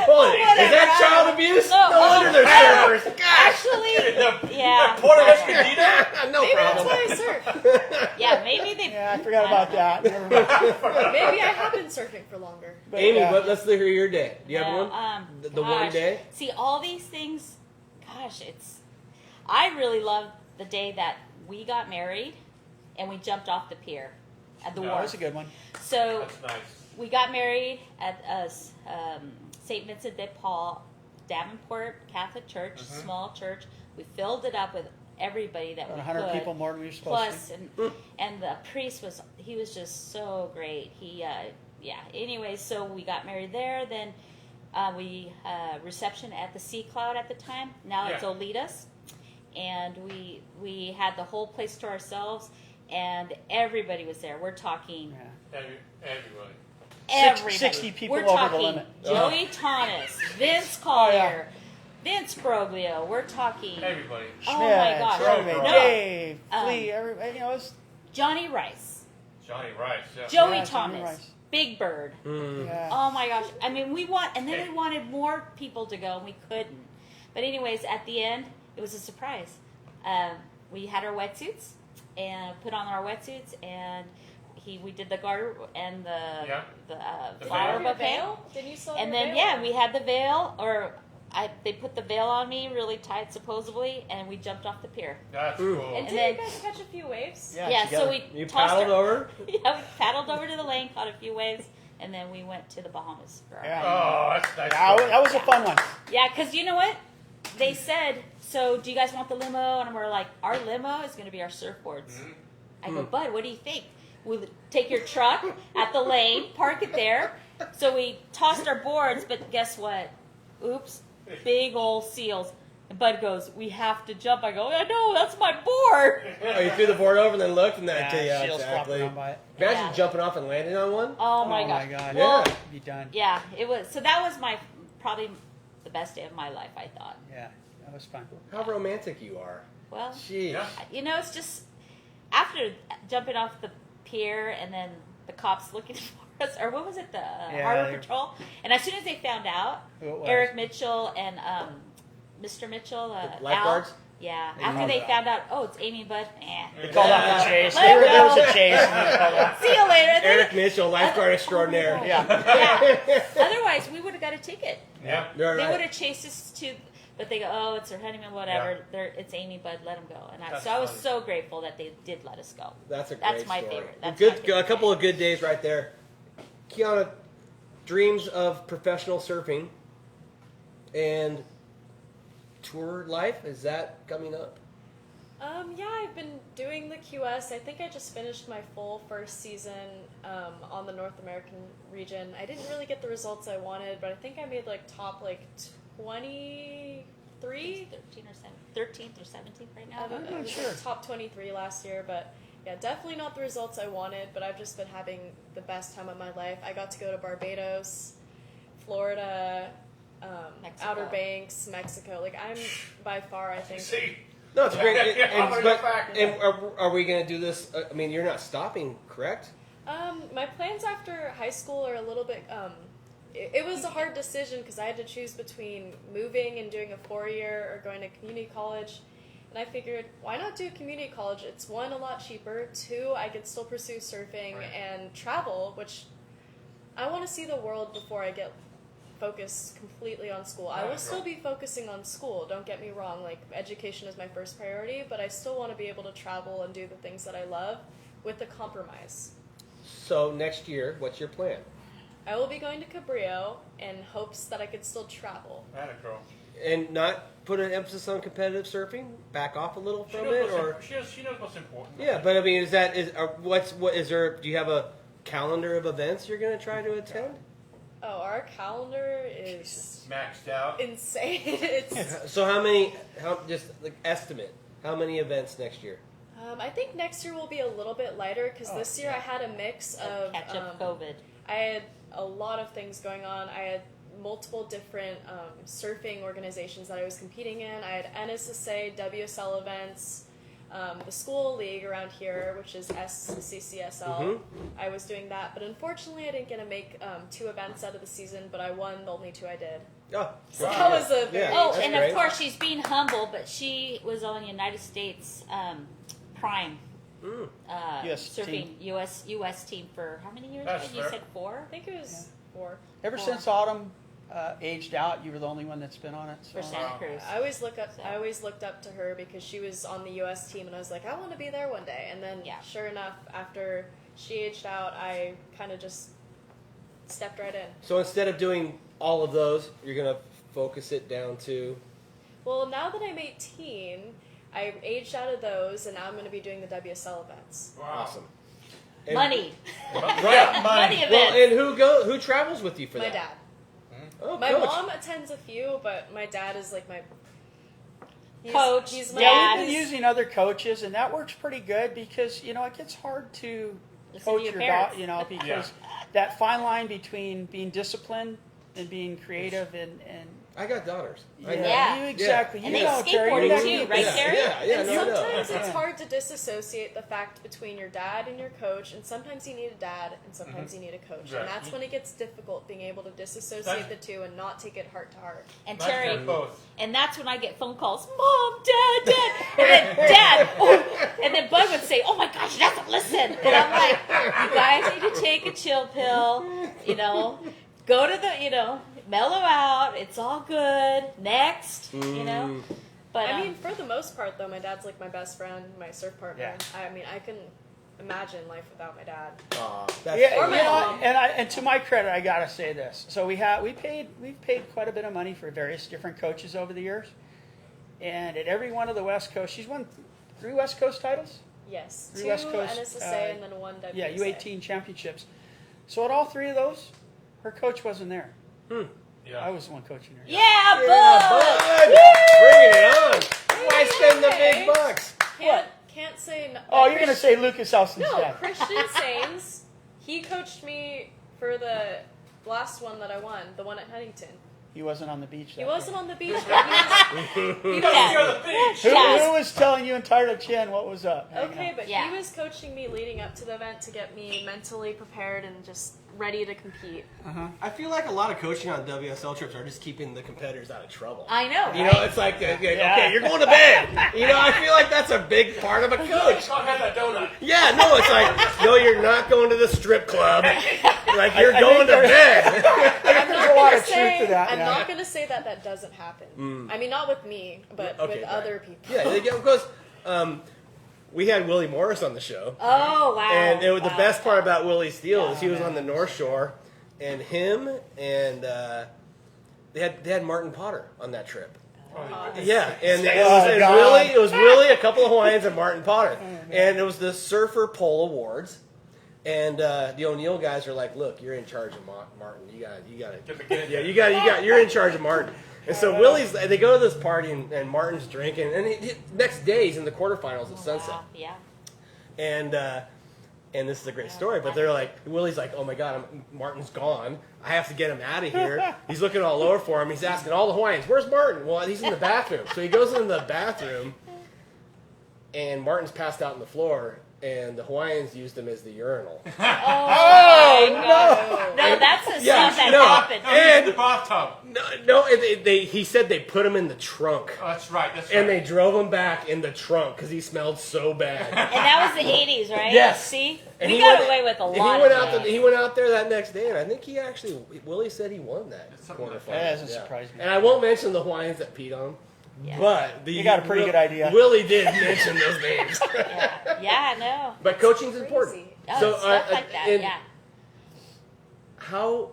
Holy, is that child abuse? No. No wonder they're surfers. Gosh. Actually, yeah. Puerto Escondido? No Maybe problem. that's why I surf. Yeah, maybe they. yeah, I forgot about that. Never mind. Maybe I have been surfing for longer. But, Amy, yeah. let's hear your day. Do you have No, one? The one gosh. day? See, all these things, gosh, I really love the day that we got married and we jumped off the pier at the No. That wharf. was a good one. So That's nice. we got married at St. Vincent de Paul, Davenport Catholic Church, small church. We filled it up with everybody that About we 100 could. people more than we were supposed Plus, and the priest he was just so great. Anyways, so we got married there. Then we reception at the Sea Cloud at the time. Now it's Yeah. Olitas, and we had the whole place to ourselves, and everybody was there. We're talking. Yeah. Everybody. Everybody. 60 people We're over the talking limit. Joey Thomas, Vince Oh, Collier, Vince Broglio. We're talking Everybody. Oh my Schmidt, gosh. everybody, No. Dave, Flea, everybody. You know, it was, Johnny Rice, Johnny Rice. Yeah. Joey Yeah, Johnny Thomas, Rice. Big Bird. yeah. Oh my gosh. I mean, we wanted more people to go, and we couldn't. But anyways, at the end, it was a surprise. We had our wetsuits and put on our wetsuits, and we did the garter and the The flower veil. bouquet. Didn't you still And have then your veil? we had the veil, they put the veil on me really tight supposedly, and we jumped off the pier. That's Ooh. cool. And And did then- you guys catch a few waves? Yeah, together. so we You tossed paddled over? Yeah, we paddled over to the lane, caught a few waves, and then we went to the Bahamas. For our Yeah. Oh, that's nice. That was a fun one. Yeah, because you know what? They said, so do you guys want the limo? And we're like, our limo is going to be our surfboards. I go, Bud, what do you think? We'll take your truck at the lane, park it there. So we tossed our boards, but guess what? Oops, big old seals. And Bud goes, we have to jump. I go, I know, that's my board. Oh, you threw the board over and then looked and that. Yeah, Yeah, shields flopping exactly. around by it. Imagine Yeah. jumping off and landing on one. Oh my Oh gosh. my God. Well, Yeah. Be done. yeah, it was. So that was probably the best day of my life, I thought. Yeah, that was fun. How romantic you are. Well, Jeez. Yeah. you know, it's just after jumping off the pier and then the cops looking for us, or what was it, the Harbor they- Patrol? And as soon as they found out, Who it was. Eric Mitchell and Mr. Mitchell, The lifeguards? Al, yeah, They after called they it found out, oh, it's Amy Budd, They called out the chase. Let it There was go. a chase. And they called out. see you later. And then- Eric Mitchell, lifeguard extraordinaire. Yeah. yeah. Otherwise, we would have got a ticket. Yeah. You're They right. would have chased us to, but they go, oh, it's their honeymoon, whatever. It's Amy Budd, let them go. And That's so I was funny. so grateful that they did let us go. That's a great That's my story. favorite. That's Good, my favorite a couple day. of good days right there. Keanna, dreams of professional surfing and tour life, is that coming up? Yeah, I've been doing the QS. I think I just finished my full first season on the North American region. I didn't really get the results I wanted, but I think I made top 23. 13th or 17th right now. I was sure. top 23 last year, but yeah, definitely not the results I wanted, but I've just been having the best time of my life. I got to go to Barbados, Florida, Mexico. Outer Banks, Mexico. I'm by far, I think. See? No, it's great. Yeah, I'm And, gonna but, go back. and are we going to do this? I mean, you're not stopping, correct? My plans after high school are a little bit. It was a hard decision because I had to choose between moving and doing a 4-year or going to community college. And I figured, why not do community college? It's one, a lot cheaper. Two, I could still pursue surfing Right. and travel, which I want to see the world before I get focus completely on school. I will still be focusing on school, don't get me wrong, like education is my first priority, but I still want to be able to travel and do the things that I love with a compromise. So next year, what's your plan? I will be going to Cabrillo in hopes that I could still travel. That a girl. And not put an emphasis on competitive surfing? Back off a little She from knows it, what's or she knows what's important. yeah. But I mean, is that what is there? Do you have a calendar of events you're going to try to attend? Oh, our calendar is Maxed out. insane. It's So how many? Just like estimate how many events next year? I think next year will be a little bit lighter because this year I had a mix of Catch up COVID. I had a lot of things going on. I had multiple different surfing organizations that I was competing in. I had NSSA, WSL events, the school league around here, which is SCCSL. I was doing that, but unfortunately I didn't get to make 2 events out of the season, but I won the only 2 I did. Oh, So that was a Yeah. Oh, that's and great. of course she's being humble, but she was on United States Prime US surfing team. US team for how many years? That's You fair. said 4 I think it was 4. Ever since Autumn aged out, you were the only one that's been on it. So. for Santa Cruz. I always looked up to her because she was on the U.S. team, and I was like, I want to be there one day. And then, Yeah. sure enough, after she aged out, I kind of just stepped right in. So instead of doing all of those, you're going to focus it down to. Well, now that I'm 18, I aged out of those, and now I'm going to be doing the WSL events. Wow. Awesome. And- Money. Right. Money events. Well, and who travels with you for My that? dad. Oh, My coach. mom attends a few, but my dad is like my Coach, He's my Yeah, Dad. we've been using other coaches, and that works pretty good because it gets hard to Listen to coach your your parents. dog, because that fine line between being disciplined and being creative and I got daughters. I yeah, know. Yeah. you exactly. And you they know, Terry, skateboarded you know, too, you- right, yeah, Terry? Yeah, and no, no. sometimes it's Yeah. hard to disassociate the fact between your dad and your coach, and sometimes you need a dad, and sometimes you need a coach, Right. and that's when it gets difficult being able to disassociate the two and not take it heart to heart. And Nice Terry, for both. and that's when I get phone calls, Mom, Dad, Dad, and then Dad, oh, and then Bud would say, oh my gosh, she doesn't listen, and I'm like, you guys need to take a chill pill, go to the, mellow out, it's all good, next, But I mean, for the most part, though, my dad's like my best friend, my surf partner. Yeah. I mean, I couldn't imagine life without my dad. Aw, that's Yeah, Or you my know, mom. and to my credit, I gotta say this. So we've paid quite a bit of money for various different coaches over the years, and at every one of the West Coast, she's won 3 West Coast titles. Yes, 3 2 West Coast, NSSA and then 1 WSA. Yeah, U18 championships. So at all 3 of those, her coach wasn't there. Yeah. I was the one coaching her. yeah, Bud! Bud! Bring it on! Why spend the big bucks? Can't say. Oh, you're gonna say Lucas Elson's no? dad. Christian Sains. He coached me for the last one that I won, the one at Huntington. He wasn't on the beach. He that wasn't day. on the beach, but he was. Yeah. You're the beach. Who was telling you Untitled Chin what was up? Hanging Okay, out. but Yeah. he was coaching me leading up to the event to get me mentally prepared and just ready to compete. I feel like a lot of coaching on WSL trips are just keeping the competitors out of trouble. I know, You right? know, it's like, okay, you're going to bed. I feel like that's a big part of a coach. Can't have that donut. Yeah, no, it's like, no, you're not going to the strip club. Like, you're I going to think bed. There's a lot of truth to that. I'm yeah. not going to say that doesn't happen. I mean, not with me, but Okay, with right. other people. Yeah, because we had Willie Morris on the show. Oh, wow. And it was the Wow. best part about Willie's Steel is he was man. on the North Shore, and him and they had Martin Potter on that trip. Yeah, and God. it was really a couple of Hawaiians and Martin Potter, and it was the Surfer Pole Awards, and the O'Neill guys are like, "Look, you're in charge of Martin. You got you're in charge of Martin." And so Willie's, they go to this party and Martin's drinking, and next day he's in the quarterfinals at Sunset. Wow. Yeah. And this is a great story, but they're like, Willie's like, oh my God, Martin's gone. I have to get him out of here. He's looking all over for him. He's asking all the Hawaiians, where's Martin? Well, he's in the bathroom. So he goes into the bathroom, and Martin's passed out on the floor, and the Hawaiians used them as the urinal. Oh, my God. No, that's the Yeah, stuff that no. happened. And the bathtub. No, he said they put him in the trunk. Oh, that's right. And they drove him back in the trunk because he smelled so bad. And that was the 80s, right? Yes. See? And We he got went- away with a and lot he went of out. that. He went out there that next day, and I think he actually. Willie said he won that something quarterfinal. like That doesn't surprise me. And I won't mention the Hawaiians that peed on him, Yeah. but You got a pretty good idea. Willie did mention those names. Yeah, I know. But coaching's important. Oh, So stuff like that, and yeah. How,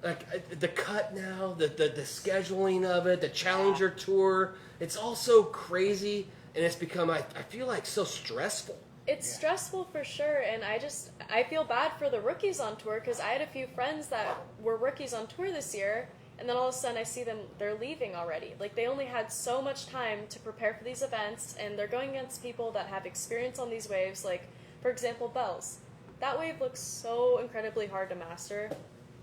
the cut now, the scheduling of it, the Challenger Tour, it's all so crazy, and it's become, I feel like, so stressful. It's stressful for sure, and I feel bad for the rookies on tour because I had a few friends that were rookies on tour this year, and then all of a sudden I see them, they're leaving already. Like, they only had so much time to prepare for these events, and they're going against people that have experience on these waves. Like, for example, Bells. That wave looks so incredibly hard to master.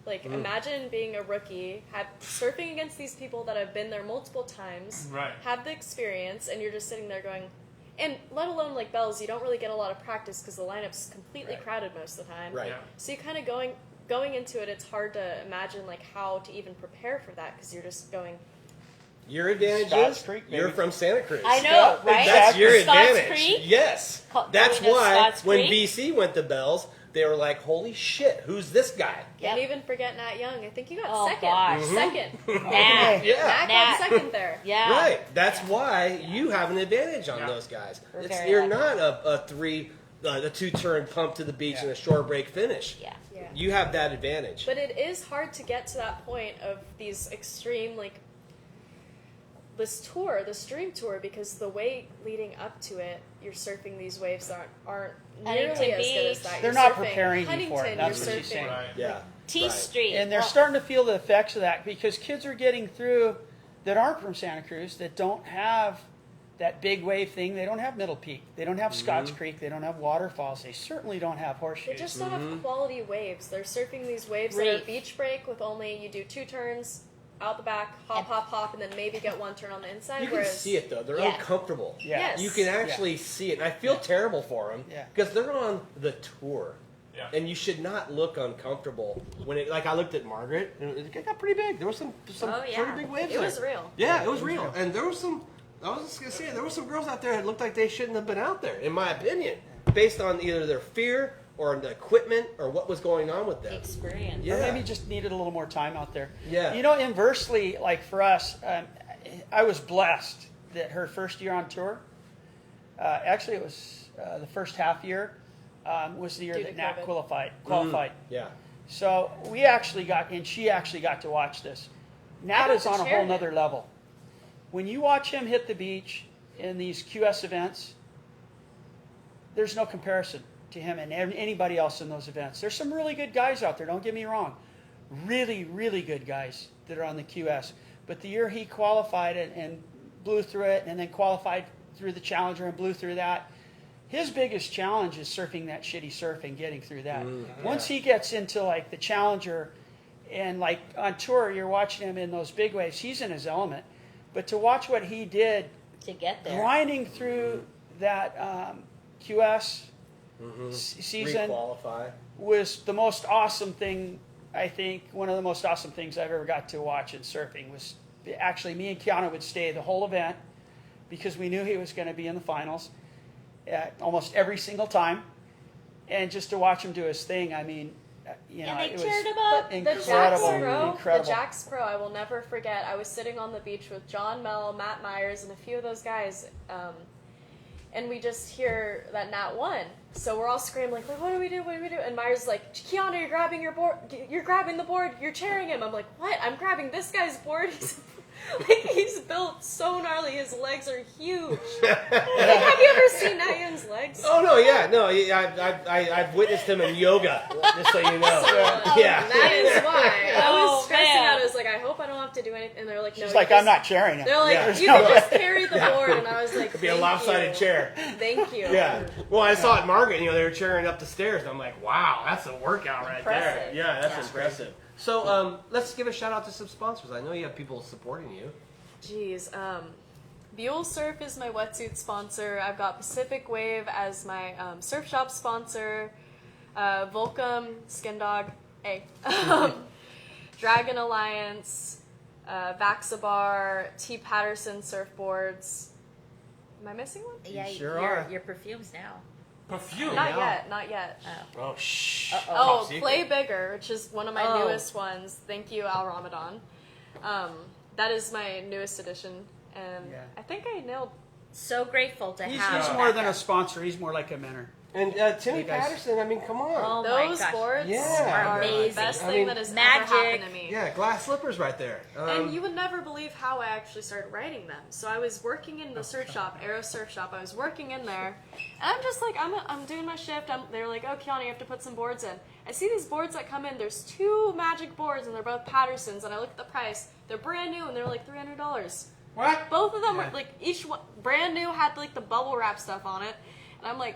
Like, imagine being a rookie, surfing against these people that have been there multiple times, Right. have the experience, and you're just sitting there going, and let alone like Bells, you don't really get a lot of practice because the lineup's completely crowded most of the time. Right. Yeah. So you kind of going into it, it's hard to imagine like how to even prepare for that because you're just going. Your advantage Scott's is Creek, you're baby. from Santa Cruz. I know, right? That's your Scott's advantage. Creek? Yes. That's Calling us why Scott's when Creek? BC went to Bells, they were like, holy shit, who's this guy? Can't Yep. even forget Nat Young. I think you got Oh, second. gosh. Second. Nah. Yeah. Nat got Nat. second there. Yeah. Right. That's why you have an advantage on Yeah. those guys. We're very You're lucky. not a two-turn pump to the beach and a short break finish. Yeah. Yeah. You have that advantage. But it is hard to get to that point of these extreme like this tour, the stream tour, because the way leading up to it, you're surfing these waves that aren't nearly Huntington as good as Beach. that. They're You're not surfing preparing you for it. Huntington, That's you're what she's surfing. saying. Right. Yeah. T Right. Street. And they're Well, starting to feel the effects of that because kids are getting through that aren't from Santa Cruz that don't have that big wave thing. They don't have Middle Peak. They don't have Scotts Creek. They don't have waterfalls. They certainly don't have They horseshoes. just don't have quality waves. They're surfing these waves that Reef. are beach break with only you do 2 turns out the back, hop, hop, hop, and then maybe get 1 turn on the inside. You can whereas see it though. They're Yeah. uncomfortable. Yeah. Yes. You can actually see it, and I feel terrible for them Yeah. because they're on the tour, Yeah. and you should not look uncomfortable when it. Like I looked at Margaret, and it got pretty big. There was some Oh, yeah. pretty big waves. it was there. real. Yeah, it was real, and there was some. I was just gonna say there were some girls out there that looked like they shouldn't have been out there, in my opinion, based on either their fear or the equipment or what was going on with them. experience. Yeah. Or maybe just needed a little more time out there. Yeah. You know, inversely, like for us, I was blessed that her first year on tour, actually it was the first half year, was the year Due that to Nat COVID. qualified. Yeah. So we actually got, and she actually got to watch this. Nat got is to on a chair whole him. nother level. When you watch him hit the beach in these QS events, there's no comparison to him and anybody else in those events. There's some really good guys out there, don't get me wrong. Really, really good guys that are on the QS. But the year he qualified and blew through it and then qualified through the Challenger and blew through that, his biggest challenge is surfing that shitty surf and getting through that. Once he gets into like the Challenger and like on tour, you're watching him in those big waves, he's in his element. But to watch what he did To get there. grinding through that QS season Re-qualify. was the most awesome thing. I think one of the most awesome things I've ever got to watch in surfing was actually me and Keanna would stay the whole event because we knew he was going to be in the finals almost every single time, and just to watch him do his thing. I mean, you know, And they it cheered was him up. The Jax incredible, Pro, incredible. the Jax Pro, I will never forget. I was sitting on the beach with John Mell, Matt Myers, and a few of those guys, and we just hear that Nat won. So we're all scrambling, like, what do we do? What do we do? And Myers is like, Keanna, you're grabbing your board. You're grabbing the board. You're cheering him. I'm like, what? I'm grabbing this guy's board. He's built so gnarly. His legs are huge. Like, have you ever seen Nat Young's legs? Oh no, yeah, no, I've witnessed him in yoga, just so you know. Yeah. That is why. I Oh, was stressing man. out. I was like, I hope I don't have to do anything. And they're like, no. She's you like, just- I'm not sharing him. They're like, Yeah. you no can way. just carry the board. And I was like, Could be a thank lopsided you. chair. Thank you. Yeah. Well, I saw it at Margaret, they were cheering up the stairs, and I'm like, wow, that's a workout right there. Impressive. Yeah, that's impressive. So let's give a shout out to some sponsors. I know you have people supporting you. Jeez. Buell Surf is my wetsuit sponsor. I've got Pacific Wave as my surf shop sponsor. Volcom, Skin Dog, hey. Dragon Alliance, Vaxabar, T. Patterson Surfboards. Am I missing one? Yeah, sure are. your perfumes now. Perfume. Not yet. Oh, shh. Uh-oh. Oh, Top secret. Play Bigger, which is one of my Oh. newest ones. Thank you, Al Ramadan. That is my newest edition, and Yeah. I think I nailed. So grateful to He's have. more than a backup. sponsor. He's more like a mentor. And Timmy Hey, guys. Patterson, I mean, come on. Oh my Those gosh. boards Yeah. are the Amazing. best I thing mean, that has magic. ever happened to me. Yeah, glass slippers right there. And you would never believe how I actually started writing them. So I was working in the surf shop, Aero Surf Shop. I was working in there, and I'm just like, I'm doing my shift. They're like, oh, Keanna, you have to put some boards in. I see these boards that come in. There's 2 magic boards, and they're both Pattersons. And I look at the price. They're brand new, and they're like $300. What? Both of them were like each one brand new, had like the bubble wrap stuff on it, and I'm like,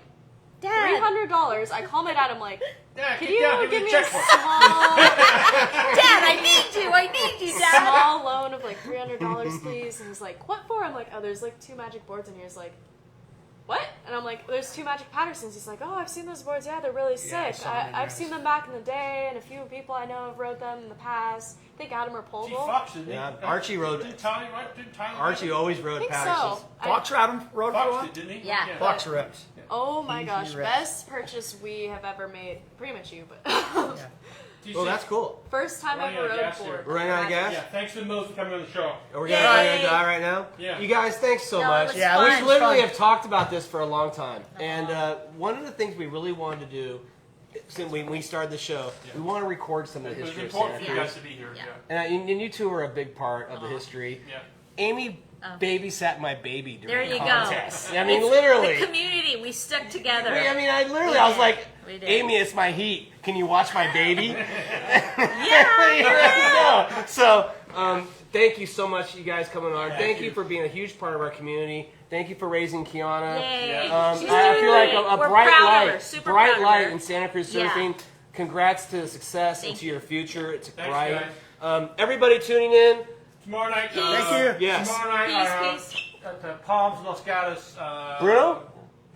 Dad. $300. I call my dad. I'm like, Yeah, could get you down, give me me a a checkbook. small? Dad, I need you, Dad. small loan of like $300, please? And he's like, what for? I'm like, oh, there's like 2 magic boards in here. He's like, what? And I'm like, there's 2 magic Pattersons. He's like, oh, I've seen those boards. Yeah, they're really sick. saw them, I've yes. seen them back in the day, and a few people I know have rode them in the past. I think Adam or T. Polville. Fox, didn't he? Yeah, Archie rode- Didn't Tyler ride? Didn't Tyler ride Archie it? always I rode think Patterson's. so. Fox Rod rode for Fox one? did, didn't he? Yeah. Fox rips. Oh my Easy gosh, rips. best purchase we have ever made. Pretty much you, but Yeah. TC, Oh, that's cool. first time I Running ever out of rode gas here. board. We're running out of gas? Yeah, thanks to Mills for coming on the show. Are we Yay. gonna die right now? Yeah. You guys, thanks so No, it much. was Yeah, fun. it We literally fun. have talked about this for a long time, and one of the things we really wanted to do, since we started the show, we want to record some of the It was history of important Santa for you guys Cruz. to be here. Yeah. Yeah. And you two are a big part of the history. Yeah. Amy babysat my baby There during you the go. contest. I mean, literally. The community, we stuck together. I was like, We did. Amy, it's my heat. Can you watch my baby? Yeah. So, thank you so much, you guys, coming on. Yeah, Thank you for being a huge part of our community. Thank you for raising Keanna. Yay. I She's feel like doing a great. We're bright proud of her. light, Super bright proud of light her. in Santa Cruz Yeah. surfing. Congrats to the success and Thank to your future. It's Thanks, bright. guys. Everybody tuning in. Tomorrow night. Thank you. Yes. Tomorrow night. Peace, peace. At Palms, Los Gatos. Bruno?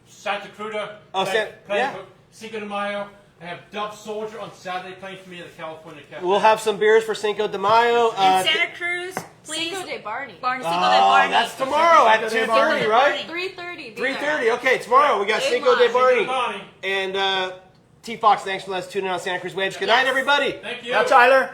Santa Cruz. Oh, yeah. Cinco de Mayo. I have Dub Soldier on Saturday playing for me at the California Cafe. We'll have some beers for Cinco de Mayo. In Santa Cruz, please. Cinco de Barney. Barney, Cinco de Oh, Barney. that's tomorrow at Cinco de 2:30, Barney. right? 3:30. 3:30. Okay, tomorrow we got Good Cinco de luck. Barney. Cinco de Barney. And T Fox, thanks for let's tuning in on Santa Cruz Waves. Good night, everybody. Thank you. Now, Tyler.